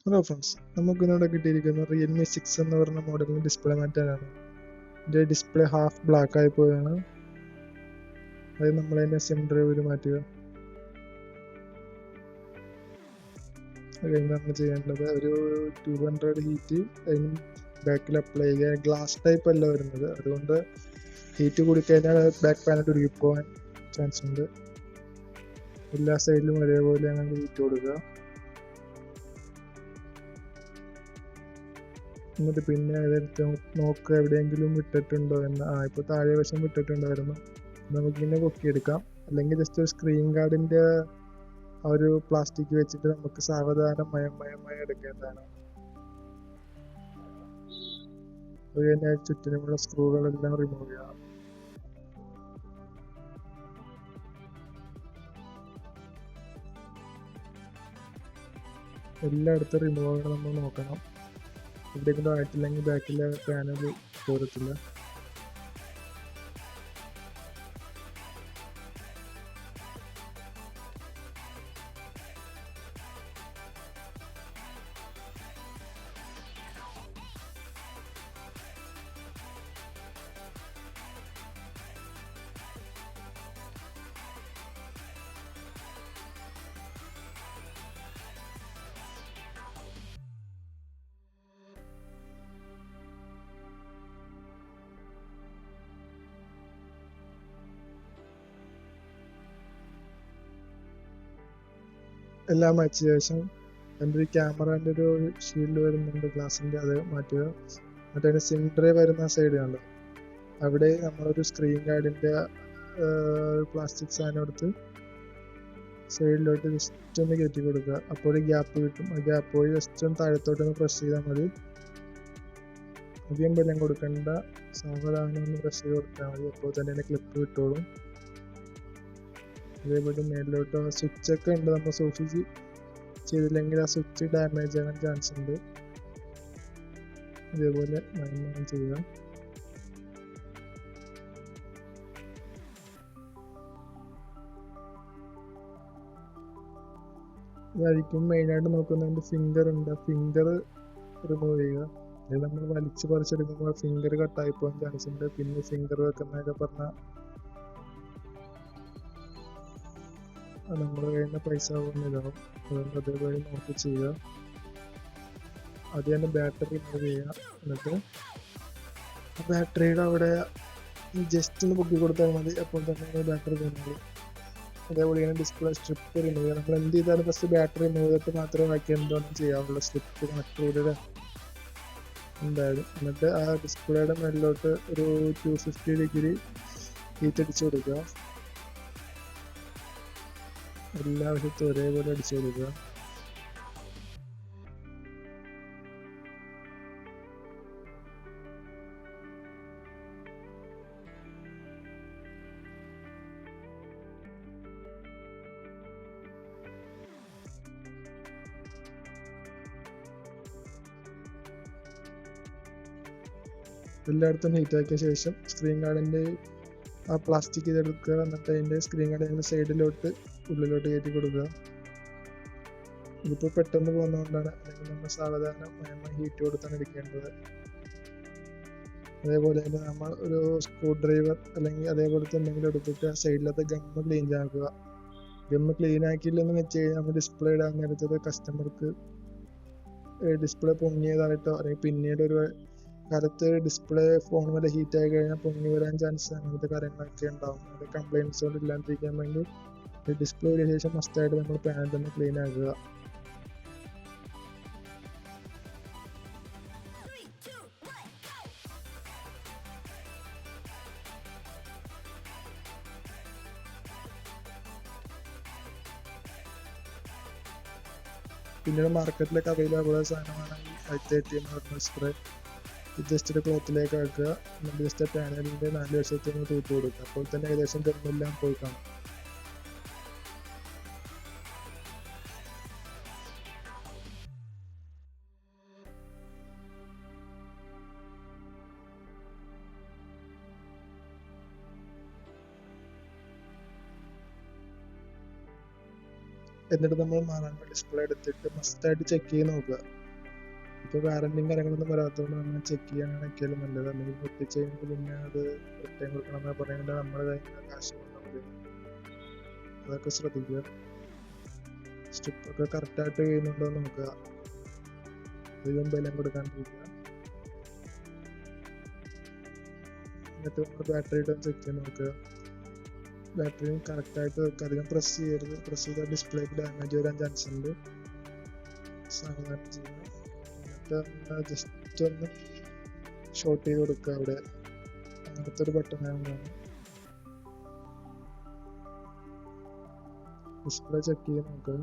Hello friends, നമുക്കിന്നിവിടെ കിട്ടിയിരിക്കുന്ന Realme 6 എന്ന് പറഞ്ഞ മോഡലിന് ഡിസ്പ്ലേ മാറ്റാനാണ്. ഇതിൻ്റെ ഡിസ്പ്ലേ ഹാഫ് ബ്ലാക്ക് ആയി പോവുകയാണ്. അത് നമ്മൾ അതിൻ്റെ സിം ഡ്രൈവിൽ മാറ്റുക. അത് കഴിഞ്ഞ് നമ്മൾ ചെയ്യേണ്ടത് ഒരു 200 ഹീറ്റ് അതിന് ബാക്കിൽ അപ്ലൈ ചെയ്യുക. ഗ്ലാസ് ടൈപ്പ് അല്ല വരുന്നത്, അതുകൊണ്ട് ഹീറ്റ് കൂടിക്കഴിഞ്ഞാൽ ബാക്ക് പാനൽ ഉരുകിപ്പോകാൻ ചാൻസ് ഉണ്ട്. എല്ലാ സൈഡിലും ഒരേപോലെ അങ്ങനെ ഹീറ്റ് കൊടുക്കുക. എന്നിട്ട് പിന്നെ അതെടുത്ത് നോക്കുക എവിടെയെങ്കിലും വിട്ടിട്ടുണ്ടോ എന്ന്. ഇപ്പോൾ താഴെ വശം വിട്ടിട്ടുണ്ടായിരുന്നു, നമുക്കിങ്ങനെ പൊക്കിയെടുക്കാം. അല്ലെങ്കിൽ ജസ്റ്റ് ഒരു സ്ക്രീൻ ഗാർഡിൻ്റെ ആ ഒരു പ്ലാസ്റ്റിക് വെച്ചിട്ട് നമുക്ക് സാവധാനം മയം എടുക്കേണ്ടതാണ്. അത് കഴിഞ്ഞാൽ ചുറ്റിനുമുള്ള സ്ക്രൂകളെല്ലാം റിമൂവ് ചെയ്യണം. എല്ലായിടത്തും റിമൂവ് ആയിട്ട് നമ്മൾ നോക്കണം. എവിടെയെങ്കിലും ആയിട്ടില്ലെങ്കിൽ ബാക്കിലെ പാനൽ പോരത്തില്ല. എല്ലാം മാറ്റിയ ശേഷം എൻ്റെ ഒരു ക്യാമറൻ്റെ ഒരു ഷീൽഡ് വരുന്നുണ്ട് ഗ്ലാസിൻ്റെ, അത് മാറ്റുക. എന്നിട്ട് അതിൻ്റെ സിം ഡ്രൈവ് വരുന്ന സൈഡ് കണ്ടോ, അവിടെ നമ്മളൊരു സ്ക്രീൻ ഗാർഡിൻ്റെ പ്ലാസ്റ്റിക് സാധനം എടുത്ത് സൈഡിലോട്ട് ജസ്റ്റ് ഒന്ന് കയറ്റി കൊടുക്കുക. അപ്പോൾ ഒരു ഗ്യാപ്പ് കിട്ടും. ആ ഗ്യാപ്പ് വഴി ജസ്റ്റ് ഒന്ന് താഴത്തോട്ടൊന്ന് പ്രസ് ചെയ്താൽ മതി. അധികം ബലം കൊടുക്കേണ്ട, സാവധാനം ഒന്ന് പ്രസ് ചെയ്ത് കൊടുത്താൽ മതി. അപ്പോൾ തന്നെ അതിൻ്റെ ക്ലിപ്പ് കിട്ടുള്ളൂ. അതേപോലെ മേലിലോട്ട് ആ സ്വിച്ചൊക്കെ ഉണ്ട്, നമ്മൾ സൂക്ഷിച്ച് ചെയ്തില്ലെങ്കിൽ ആ സ്വിച്ച് ഡാമേജ് ആകാൻ ചാൻസ് ഉണ്ട്. ഇതേപോലെ മയം ചെയ്യുക. ഇതായിരിക്കും മെയിനായിട്ട് നോക്കുന്നതിൻ്റെ ഫിംഗർ ഉണ്ട്, ഫിംഗർ റിമൂവ് ചെയ്യുക. അത് നമ്മൾ വലിച്ച് പറിച്ചെടുക്കുമ്പോൾ ഫിംഗർ കട്ടായി പോകാൻ ചാൻസ് ഉണ്ട്. പിന്നെ ഫിംഗർ വെക്കുന്നതൊക്കെ പറഞ്ഞാൽ നമ്മുടെ കയ്യിൽ നിന്ന് പൈസ പോകുന്നില്ലാവും. അതുകൊണ്ട് അതേപോലെ നോക്കി ചെയ്യുക. അത് തന്നെ ബാറ്ററി റിമൂവ് ചെയ്യുക. എന്നിട്ട് ബാറ്ററിയുടെ അവിടെ ജസ്റ്റ് ഒന്ന് പൊക്കി കൊടുത്താൽ മതി, അപ്പോൾ തന്നെ ബാറ്ററി പോകുന്നത്. അതേപോലെ ഡിസ്പ്ലേ സ്ട്രിപ്പ് റിമൂവ് ചെയ്യുക. നമ്മൾ എന്ത് ചെയ്താലും ഫസ്റ്റ് ബാറ്ററി റിമൂവ് ചെയ്തിട്ട് മാത്രമേ ബാക്കി എന്തോന്നും ചെയ്യാവുള്ളൂ. സ്ട്രിപ്പ് മറ്റൊരു എന്തായാലും. എന്നിട്ട് ആ ഡിസ്പ്ലേയുടെ മേലിലോട്ട് ഒരു 250 ഡിഗ്രി ഹീറ്റ് അടിച്ചു കൊടുക്കുക. എല്ലാ വശത്തും ഒരേപോലെ അടിച്ചു കൊടുക്കുക. എല്ലായിടത്തും ഹീറ്റ് ആക്കിയ ശേഷം സ്ക്രീൻ ഗാർഡിൻ്റെ ആ പ്ലാസ്റ്റിക് ഇതെടുക്കുക. എന്നിട്ട് അതിൻ്റെ സ്ക്രീൻ ഗാർഡിൻ്റെ സൈഡിലോട്ട് ഉള്ളിലോട്ട് കയറ്റി കൊടുക്കുക. ഇതിപ്പോൾ പെട്ടെന്ന് പോകുന്നതുകൊണ്ടാണ്, അല്ലെങ്കിൽ നമ്മൾ സാവധാനം ഹീറ്റ് കൊടുത്താണ് എടുക്കേണ്ടത്. അതേപോലെ തന്നെ നമ്മൾ ഒരു സ്ക്രൂ ഡ്രൈവർ അല്ലെങ്കിൽ അതേപോലത്തെ എന്തെങ്കിലും എടുത്തിട്ട് ആ സൈഡിലത്തെ ഗമ്മ് ക്ലീൻ ആക്കുക. ഗമ്മ് ക്ലീൻ ആക്കിയില്ലെന്ന് വെച്ച് കഴിഞ്ഞാൽ നമ്മൾ ഡിസ്പ്ലേ ഇടാൻ നേരത്തത് കസ്റ്റമർക്ക് ഡിസ്പ്ലേ പൊങ്ങിയതായിട്ടോ അല്ലെങ്കിൽ പിന്നീട് ഒരു കാലത്ത് ഡിസ്പ്ലേ ഫോൺ വരെ ഹീറ്റ് ആയി കഴിഞ്ഞാൽ പൊങ്ങി വരാൻ ചാൻസ്, അങ്ങനത്തെ കാര്യങ്ങളൊക്കെ ഉണ്ടാവും. അത് കംപ്ലൈൻറ്റ്സുകൾ ഇല്ലാണ്ടിരിക്കാൻ വേണ്ടി ഡിസ്പ്ലേ ചെയ്ത ശേഷം മസ്റ്റായിട്ട് നമ്മൾ പാനൽ തന്നെ ക്ലീൻ ആക്കുക. പിന്നീട് മാർക്കറ്റിലൊക്കെ അവൈലബിൾ ആയ സാധനമാണ് i30 എന്ന് പറഞ്ഞ സ്പ്രേ. ജസ്റ്റ് ഒരു ക്ലോത്തിലേക്ക് ആക്കുക. എന്നിട്ട് ജസ്റ്റ് പാനലിൻ്റെ 4 വശത്ത് ഒന്ന് തൂത്ത് കൊടുക്കുക. അപ്പോൾ തന്നെ ഏകദേശം ഗമ്മെല്ലാം പോയി കാണും. എന്നിട്ട് നമ്മൾ മാറാൻ ഡിസ്പ്ലേ എടുത്തിട്ട് മസ്റ്റായിട്ട് ചെക്ക് ചെയ്ത് നോക്കുക. ഇപ്പോൾ വാറന്റിയും കാര്യങ്ങളൊന്നും വരാത്തതുകൊണ്ട് നമ്മൾ ചെക്ക് ചെയ്യാനാണെങ്കിലും നല്ലത്. അല്ലെങ്കിൽ പൊട്ടിച്ച് കഴിഞ്ഞിട്ട് പിന്നെ അത് റിട്ടേൺ കൊടുക്കണമെന്ന് പറയുന്നത് നമ്മുടെ കയ്യിൽ നിന്ന് കാശ് കൊടുത്താൽ മതി. അതൊക്കെ ശ്രദ്ധിക്കുക. സ്ട്രിപ്പൊക്കെ കറക്റ്റായിട്ട് വീഴുന്നുണ്ടോ എന്ന് നോക്കുക. അധികം ബലം കൊടുക്കാണ്ടിരിക്കുക. എന്നിട്ട് നമ്മൾ ബാറ്ററി ഇട്ട് ചെക്ക് ചെയ്ത് നോക്കുക. ബാറ്ററി കറക്റ്റായിട്ട് വെക്കുക. അധികം പ്രസ് ചെയ്യരുത്. പ്രസ് ചെയ്താൽ ഡിസ്പ്ലേക്ക് ഡാമേജ് വരാൻ ചാൻസ് ഉണ്ട്. സാവധാനം ചെയ്യുക. എന്നിട്ട് ജസ്റ്റ് ഒന്ന് ഷോർട്ട് ചെയ്ത് കൊടുക്കുക. അവിടെ അങ്ങനത്തെ ഒരു ബട്ടൺ ഡിസ്പ്ലേ ചെക്ക് ചെയ്ത് നോക്കുക.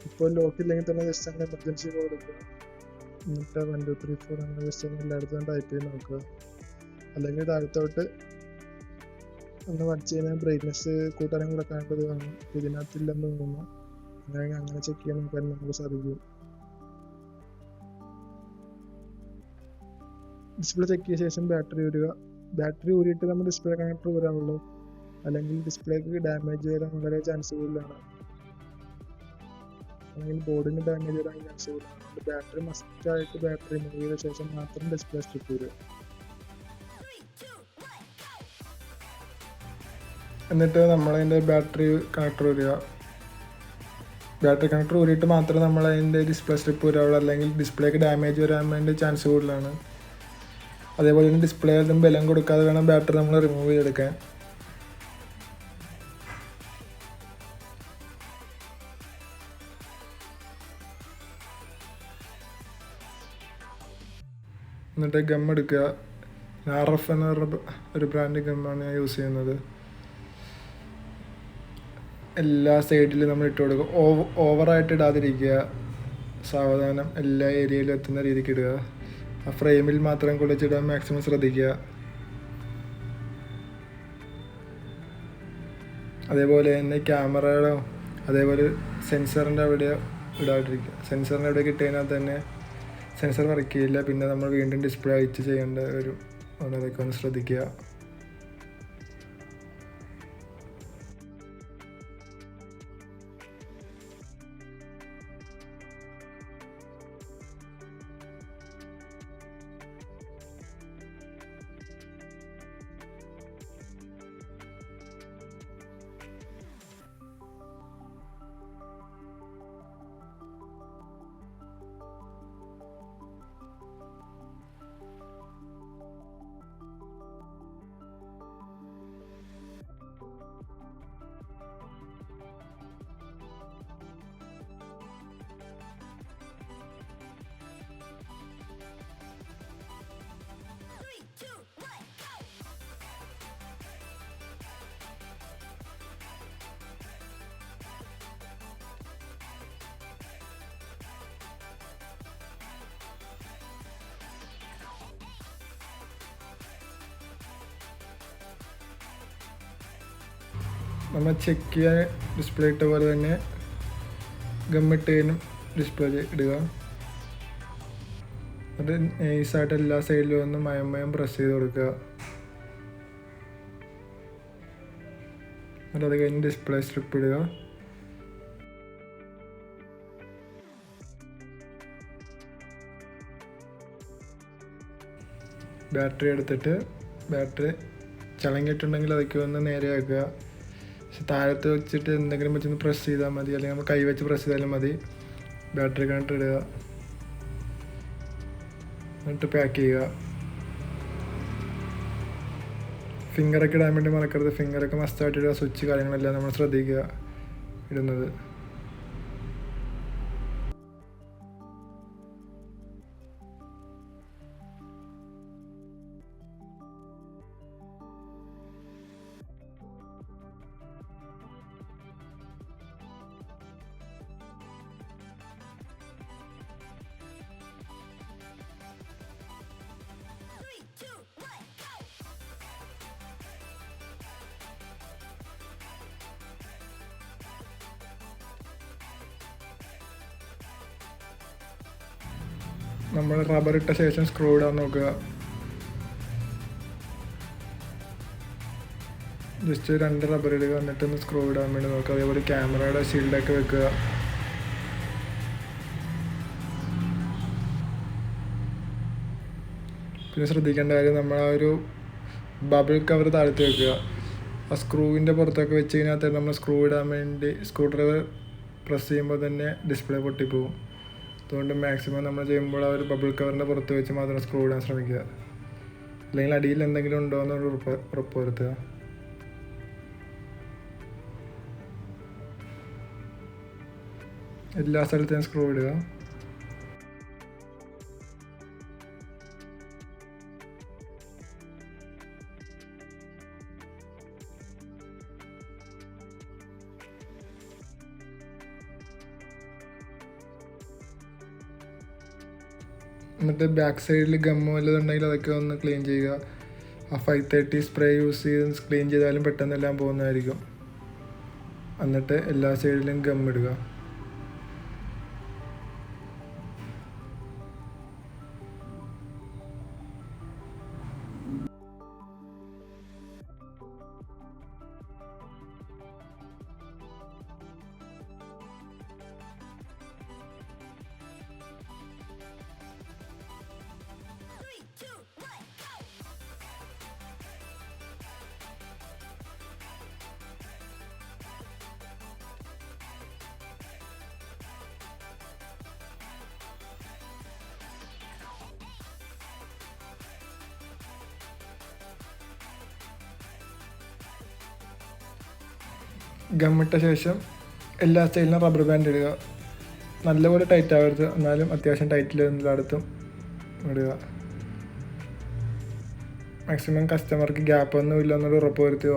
ഇപ്പോൾ ലോക്ക് ഇല്ലെങ്കിൽ തന്നെ ജസ്റ്റ് അങ്ങനെ എമർജൻസി കോൾ കൊടുക്കുക. എന്നിട്ട് 1 2 3 4 അങ്ങനെ ജസ്റ്റ് എല്ലായിടത്തും ടൈപ്പ് ചെയ്ത് നോക്കുക. അല്ലെങ്കിൽ താഴത്തോട്ട് ഒന്ന് വടിച്ച് കഴിഞ്ഞാൽ ബ്രൈറ്റ്നസ് കൂട്ടാനും കുറക്കാണ്ടത് കാണും. ഇതിനകത്തില്ലെന്ന് തോന്നുന്നു. അങ്ങനെ ചെക്ക് ചെയ്യാൻ നമുക്ക് സാധിക്കും. ഡിസ്പ്ലേ ചെക്ക് ചെയ്ത ശേഷം ബാറ്ററി ഊരുക. ബാറ്ററി ഊരിയിട്ട് നമ്മൾ ഡിസ്പ്ലേ കണക്ടർ ഊരാവുള്ളൂ. അല്ലെങ്കിൽ ഡിസ്പ്ലേക്ക് ഡാമേജ് വരാൻ വളരെ ചാൻസ് കൂടുതലാണ്. അല്ലെങ്കിൽ ബോർഡിന് ഡാമേജ് വരാൻ ചാൻസ് കൂടുതലാണ്. ബാറ്ററി മസ്റ്റായിട്ട് ബാറ്ററി റിമൂവ് ചെയ്ത ശേഷം മാത്രം ഡിസ്പ്ലേ സ്ട്രിപ്പ് ഊരുക. എന്നിട്ട് നമ്മളതിൻ്റെ ബാറ്ററി കണക്ടർ ഊരുക. ബാറ്ററി കണക്ടർ ഊരിയിട്ട് മാത്രമേ നമ്മളതിൻ്റെ ഡിസ്പ്ലേ സ്ട്രിപ്പ് ഊരാവുള്ളൂ. അല്ലെങ്കിൽ ഡിസ്പ്ലേക്ക് ഡാമേജ് വരാൻ വേണ്ടി ചാൻസ് കൂടുതലാണ്. അതേപോലെ തന്നെ ഡിസ്പ്ലേ ബലം കൊടുക്കാതെ വേണം ബാറ്ററി നമ്മൾ റിമൂവ് ചെയ്തെടുക്കാൻ. എന്നിട്ട് ഗം എടുക്കുക. RF എന്ന് പറഞ്ഞ ഒരു ബ്രാൻഡ് ഗമ്മാണ് ഞാൻ യൂസ് ചെയ്യുന്നത്. എല്ലാ സൈഡിലും നമ്മൾ ഇട്ട് കൊടുക്കുക. ഓവറായിട്ട് ഇടാതിരിക്കുക. സാവധാനം എല്ലാ ഏരിയയിലും എത്തുന്ന രീതിക്ക് ഇടുക. ആ ഫ്രെയിമിൽ മാത്രം കൊള്ളിച്ചിടാൻ മാക്സിമം ശ്രദ്ധിക്കുക. അതേപോലെ തന്നെ ക്യാമറയുടെ അതേപോലെ സെൻസറിൻ്റെ അവിടെ ഇടാതിരിക്കുക. സെൻസറിൻ്റെ അവിടെ കിട്ടിയതിനാൽ തന്നെ സെൻസർ വർക്ക് ചെയ്യില്ല. പിന്നെ നമ്മൾ വീണ്ടും ഡിസ്പ്ലേ അയച്ച് ചെയ്യേണ്ട വരും. അതൊക്കെ ഒന്ന് ശ്രദ്ധിക്കുക. നമ്മൾ ചെക്ക് ചെയ്യാൻ ഡിസ്പ്ലേ ഇട്ട പോലെ തന്നെ ഗമ്മിട്ടതിനും ഡിസ്പ്ലേ ഇടുക. അത് നൈസായിട്ട് എല്ലാ സൈഡിലും ഒന്ന് മയം പ്രസ് ചെയ്ത് കൊടുക്കുക. എന്നിട്ട് അത് കഴിഞ്ഞ് ഡിസ്പ്ലേ സ്ട്രിപ്പ് ഇടുക. ബാറ്ററി എടുത്തിട്ട് ബാറ്ററി ചളങ്ങിയിട്ടുണ്ടെങ്കിൽ അതൊക്കെ ഒന്ന് നേരെയാക്കുക. പക്ഷെ താഴത്ത് വെച്ചിട്ട് എന്തെങ്കിലും വെച്ചൊന്ന് പ്രസ് ചെയ്താൽ മതി, അല്ലെങ്കിൽ നമ്മൾ കൈ വെച്ച് പ്രസ് ചെയ്താലും മതി. ബാറ്ററി കണക്ട് ഇടുക, എന്നിട്ട് പാക്ക് ചെയ്യുക. ഫിംഗറൊക്കെ ഇടാൻ വേണ്ടി മറക്കരുത്. ഫിംഗറൊക്കെ മസ്റ്റായിട്ട് ഇടുക. സ്വിച്ച് കാര്യങ്ങളെല്ലാം നമ്മൾ ശ്രദ്ധിക്കുക ഇടുന്നത്. നമ്മൾ റബ്ബർ ഇട്ട ശേഷം സ്ക്രൂ ഇടാൻ നോക്കുക. ജസ്റ്റ് 2 റബ്ബർ ഇടുക, എന്നിട്ടൊന്ന് സ്ക്രൂ ഇടാൻ വേണ്ടി നോക്കുക. അതേപോലെ ക്യാമറയുടെ ഷീൽഡൊക്കെ വെക്കുക. പിന്നെ ശ്രദ്ധിക്കേണ്ട കാര്യം, നമ്മൾ ആ ഒരു ബബിൾ കവർ താഴ്ത്തി വെക്കുക. ആ സ്ക്രൂവിൻ്റെ പുറത്തൊക്കെ വെച്ച് കഴിഞ്ഞാൽ തന്നെ നമ്മൾ സ്ക്രൂ ഇടാൻ വേണ്ടി സ്ക്രൂ ഡ്രൈവർ പ്രസ് ചെയ്യുമ്പോൾ തന്നെ ഡിസ്പ്ലേ പൊട്ടിപ്പോവും. അതുകൊണ്ട് മാക്സിമം നമ്മൾ ചെയ്യുമ്പോൾ ആ ഒരു ബബിൾ കവറിൻ്റെ പുറത്ത് വെച്ച് മാത്രം സ്ക്രൂ ഇടാൻ ശ്രമിക്കുക. അല്ലെങ്കിൽ അടിയിൽ എന്തെങ്കിലും ഉണ്ടോ എന്നൊരു ഉറപ്പ് വരുത്തുക. എല്ലാ സ്ഥലത്തും സ്ക്രൂ ഇടുക. എന്നിട്ട് ബാക്ക് സൈഡിൽ ഗമ്മോ വല്ലതുണ്ടെങ്കിൽ അതൊക്കെ ഒന്ന് ക്ലീൻ ചെയ്യുക. ആ 530 സ്പ്രേ യൂസ് ചെയ്ത് ക്ലീൻ ചെയ്താലും പെട്ടെന്നെല്ലാം പോകുന്നതായിരിക്കും. എന്നിട്ട് എല്ലാ സൈഡിലും ഗമ്മിടുക. ഗമ്മിട്ട ശേഷം എല്ലാ സ്റ്റൈലിനും റബ്ബർ ബാൻഡ് ഇടുക. നല്ലപോലെ ടൈറ്റ് ആവരുത്, എന്നാലും അത്യാവശ്യം ടൈറ്റിൽ എല്ലായിടത്തും ഇടുക. മാക്സിമം കസ്റ്റമർക്ക് ഗ്യാപ്പൊന്നും ഇല്ലെന്നൊരു ഉറപ്പ് വരുത്തുക.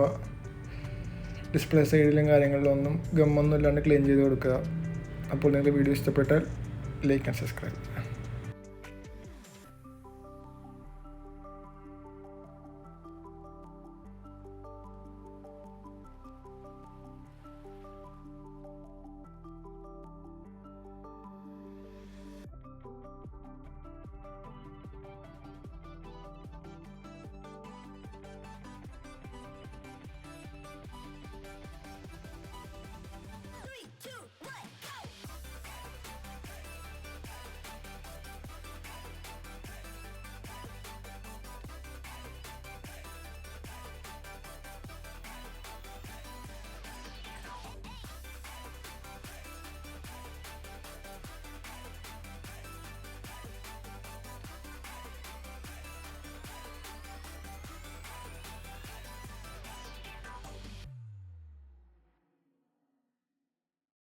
ഡിസ്പ്ലേ സൈഡിലും കാര്യങ്ങളിലൊന്നും ഗമ്മൊന്നും ഇല്ലാണ്ട് ക്ലീൻ ചെയ്ത് കൊടുക്കുക. അപ്പോൾ നിങ്ങൾക്ക് വീഡിയോ ഇഷ്ടപ്പെട്ടാൽ ലൈക്ക് ആൻഡ് സബ്സ്ക്രൈബ്.